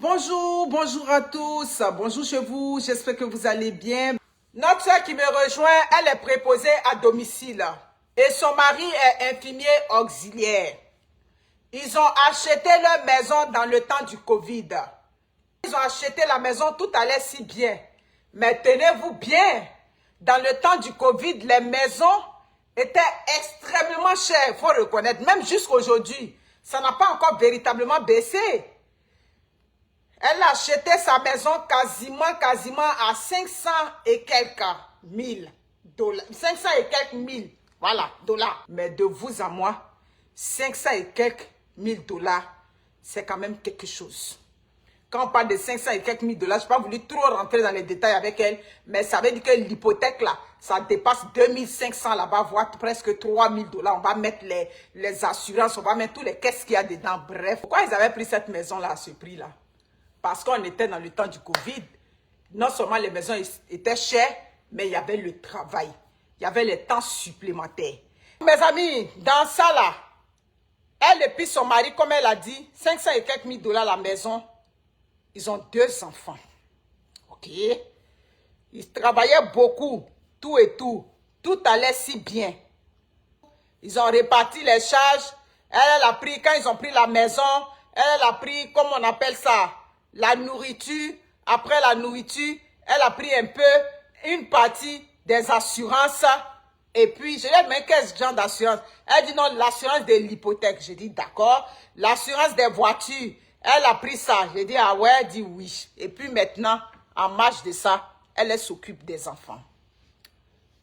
Bonjour, bonjour à tous, bonjour chez vous, j'espère que vous allez bien. Notre soeur qui me rejoint, elle est préposée à domicile et son mari est infirmier auxiliaire. Ils ont acheté leur maison dans le temps du Covid. Ils ont acheté la maison, tout allait si bien. Mais tenez-vous bien, dans le temps du Covid, les maisons étaient extrêmement chères, il faut reconnaître, même jusqu'aujourd'hui. Ça n'a pas encore véritablement baissé. Elle a acheté sa maison quasiment à 500 et quelques mille dollars. 500 et quelques mille, voilà, dollars. Mais de vous à moi, 500 et quelques mille dollars, c'est quand même quelque chose. Quand on parle de 500 et quelques mille dollars, je n'ai pas voulu trop rentrer dans les détails avec elle, mais ça veut dire que l'hypothèque là, ça dépasse 2500 là-bas, voire presque 3000 dollars. On va mettre les assurances, on va mettre tous les caisses qu'il y a dedans. Bref, pourquoi ils avaient pris cette maison là à ce prix là? Parce qu'on était dans le temps du Covid. Non seulement les maisons étaient chères, mais il y avait le travail. Il y avait les temps supplémentaires. Mes amis, dans ça là, elle et puis son mari, comme elle a dit, 500 et quelques mille dollars la maison. Ils ont 2 enfants. Ok? Ils travaillaient beaucoup, tout et tout. Tout allait si bien. Ils ont réparti les charges. Elle a pris, quand ils ont pris la maison, elle a pris, comment on appelle ça? La nourriture. Après la nourriture, elle a pris un peu, une partie des assurances. Et puis, je lui ai demandé quel genre d'assurance. Elle dit non, l'assurance de l'hypothèque. J'ai dit d'accord. L'assurance des voitures. Elle a pris ça. J'ai dit ah ouais, elle dit oui. Et puis maintenant, en marge de ça, elle s'occupe des enfants.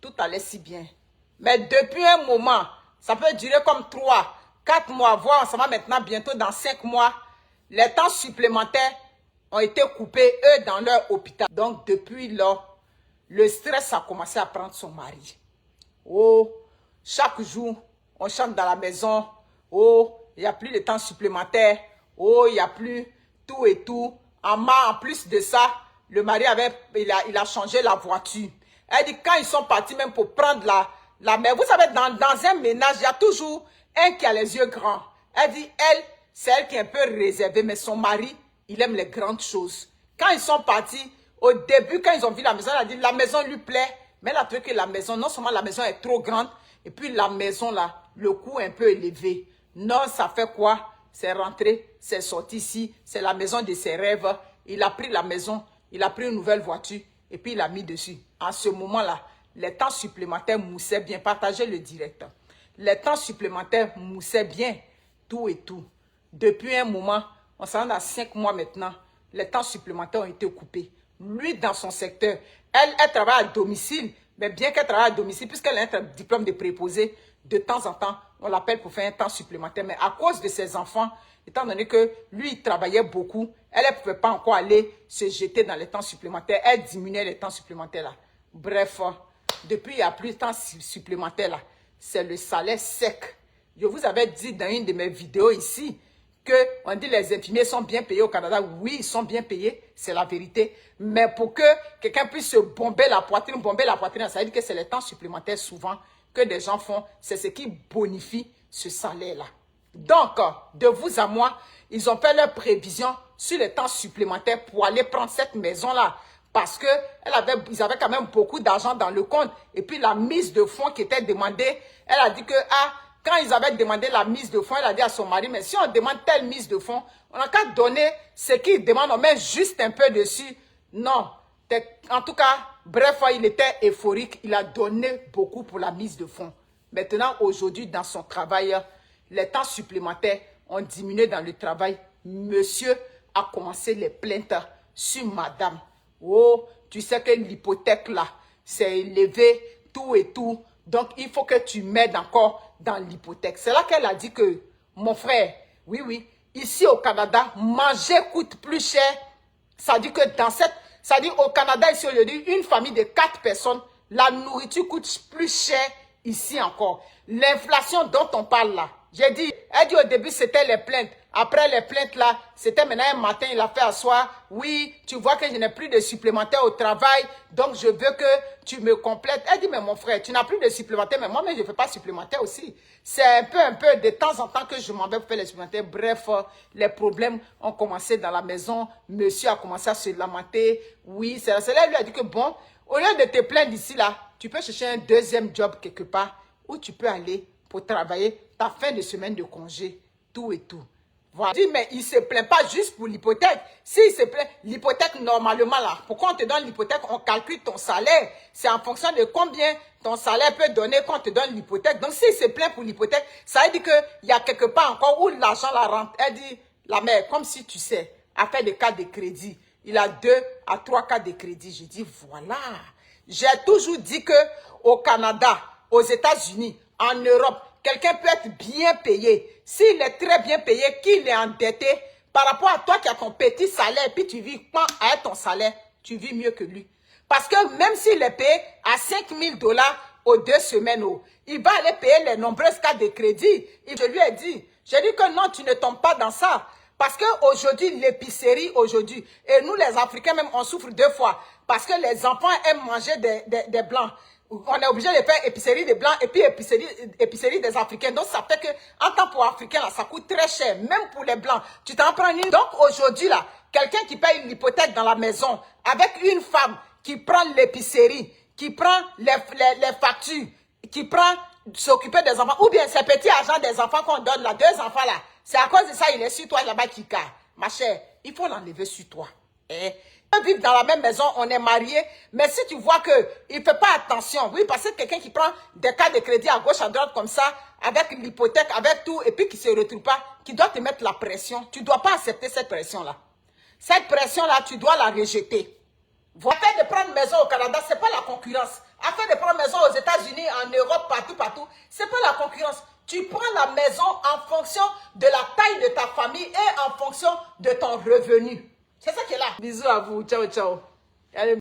Tout allait si bien. Mais depuis un moment, ça peut durer comme 3, 4 mois, voire ça va maintenant bientôt dans 5 mois, les temps supplémentaires ont été coupés, eux, dans leur hôpital. Donc, depuis là, le stress a commencé à prendre son mari. Oh, chaque jour, on chante dans la maison. Oh, il n'y a plus de temps supplémentaires. Oh, il n'y a plus tout et tout. En plus de ça, le mari il a changé la voiture. Elle dit, quand ils sont partis même pour prendre la mer, vous savez, dans un ménage, il y a toujours un qui a les yeux grands. Elle dit, c'est elle qui est un peu réservée, mais son mari, il aime les grandes choses. Quand ils sont partis, au début, quand ils ont vu la maison, elle a dit, la maison lui plaît, mais elle a trouvé que la maison, non seulement la maison est trop grande, et puis la maison là, le coût est un peu élevé. Non, ça fait quoi? C'est rentré, c'est sorti ici, c'est la maison de ses rêves. Il a pris la maison, il a pris une nouvelle voiture, et puis il a mis dessus. En ce moment-là, les temps supplémentaires moussaient bien. Partagez le direct. Les temps supplémentaires moussaient bien, tout et tout. Depuis un moment, on s'en rend à 5 mois maintenant, les temps supplémentaires ont été coupés. Lui, dans son secteur, elle travaille à domicile, mais bien qu'elle travaille à domicile, puisqu'elle a un diplôme de préposé, de temps en temps, on l'appelle pour faire un temps supplémentaire. Mais à cause de ses enfants, étant donné que lui, il travaillait beaucoup, elle ne pouvait pas encore aller se jeter dans les temps supplémentaires. Elle diminuait les temps supplémentaires là. Bref, depuis il n'y a plus de temps supplémentaires là. C'est le salaire sec. Je vous avais dit dans une de mes vidéos ici qu'on dit les infirmiers sont bien payés au Canada. Oui, ils sont bien payés, c'est la vérité. Mais pour que quelqu'un puisse se bomber la poitrine, ça veut dire que c'est les temps supplémentaires souvent que des gens font. C'est ce qui bonifie ce salaire-là. Donc, de vous à moi, ils ont fait leur prévision sur les temps supplémentaires pour aller prendre cette maison-là. Parce que ils avaient quand même beaucoup d'argent dans le compte. Et puis la mise de fonds qui était demandée, elle a dit que quand ils avaient demandé la mise de fonds, elle a dit à son mari, mais si on demande telle mise de fonds, on n'a qu'à donner ce qu'ils demandent, on met juste un peu dessus. Non. En tout cas, bref, il était euphorique. Il a donné beaucoup pour la mise de fonds. Maintenant, aujourd'hui, dans son travail, les temps supplémentaires ont diminué dans le travail. Monsieur a commencé les plaintes sur madame. Oh, tu sais que l'hypothèque là, c'est élevé, tout et tout. Donc, il faut que tu m'aides encore dans l'hypothèque. C'est là qu'elle a dit que, mon frère, oui, ici au Canada, manger coûte plus cher. Ça dit que ça dit au Canada, ici aujourd'hui, une famille de 4 personnes, la nourriture coûte plus cher ici encore. L'inflation dont on parle là, J'ai dit, elle dit au début c'était les plaintes. Après les plaintes là, c'était maintenant un matin, il a fait asseoir. Oui, tu vois que je n'ai plus de supplémentaire au travail, donc je veux que tu me complètes. Elle dit, mais mon frère, tu n'as plus de supplémentaire, mais moi, mais je ne fais pas supplémentaire aussi. C'est un peu, de temps en temps que je m'en vais pour faire les supplémentaires. Bref, les problèmes ont commencé dans la maison. Monsieur a commencé à se lamenter. Oui, c'est là, lui a dit que bon, au lieu de te plaindre d'ici là, tu peux chercher un deuxième job quelque part où tu peux aller pour travailler ta fin de semaine de congé, tout et tout. Voilà. Je dis, mais il ne se plaint pas juste pour l'hypothèque. S'il se plaint, l'hypothèque, normalement, là, pourquoi on te donne l'hypothèque? On calcule ton salaire. C'est en fonction de combien ton salaire peut donner quand on te donne l'hypothèque. Donc, s'il se plaint pour l'hypothèque, ça veut dire qu'il y a quelque part encore où l'argent la rentre. Elle dit, la mère, comme si tu sais, a fait des cartes de crédit. Il a 2 à 3 cartes de crédit. Je dis, voilà. J'ai toujours dit que au Canada, aux États-Unis, en Europe, quelqu'un peut être bien payé. S'il est très bien payé, qu'il est endetté, par rapport à toi qui as ton petit salaire, puis tu vis pas avec ton salaire, tu vis mieux que lui. Parce que même s'il est payé à 5 000 $ aux 2 semaines, il va aller payer les nombreuses cartes de crédit. Et je lui ai dit que non, tu ne tombes pas dans ça. Parce qu'aujourd'hui, l'épicerie, aujourd'hui, et nous les Africains même, on souffre 2 fois. Parce que les enfants aiment manger des blancs. On est obligé de faire épicerie des blancs et puis épicerie des Africains. Donc, ça fait que, en tant pour Africain, là, ça coûte très cher. Même pour les blancs. Tu t'en prends une. Donc, aujourd'hui, là, quelqu'un qui paye une hypothèque dans la maison avec une femme qui prend l'épicerie, qui prend les factures, qui prend s'occuper des enfants, ou bien ces petits argent des enfants qu'on donne là, 2 enfants là, c'est à cause de ça, il est sur toi là-bas qui car. Ma chère, il faut l'enlever sur toi. On vit dans la même maison, on est mariés, mais si tu vois qu'il ne fait pas attention, oui, parce que quelqu'un qui prend des cartes de crédit à gauche, à droite comme ça, avec l'hypothèque, avec tout, et puis qui ne se retrouve pas, qui doit te mettre la pression, tu ne dois pas accepter cette pression-là. Cette pression-là, tu dois la rejeter. Afin de prendre maison au Canada, ce n'est pas la concurrence. Afin de prendre maison aux États-Unis, en Europe, partout, ce n'est pas la concurrence. Tu prends la maison en fonction de la taille de ta famille et en fonction de ton revenu. C'est ça qui est là. Bisous à vous. Ciao, ciao. Allez.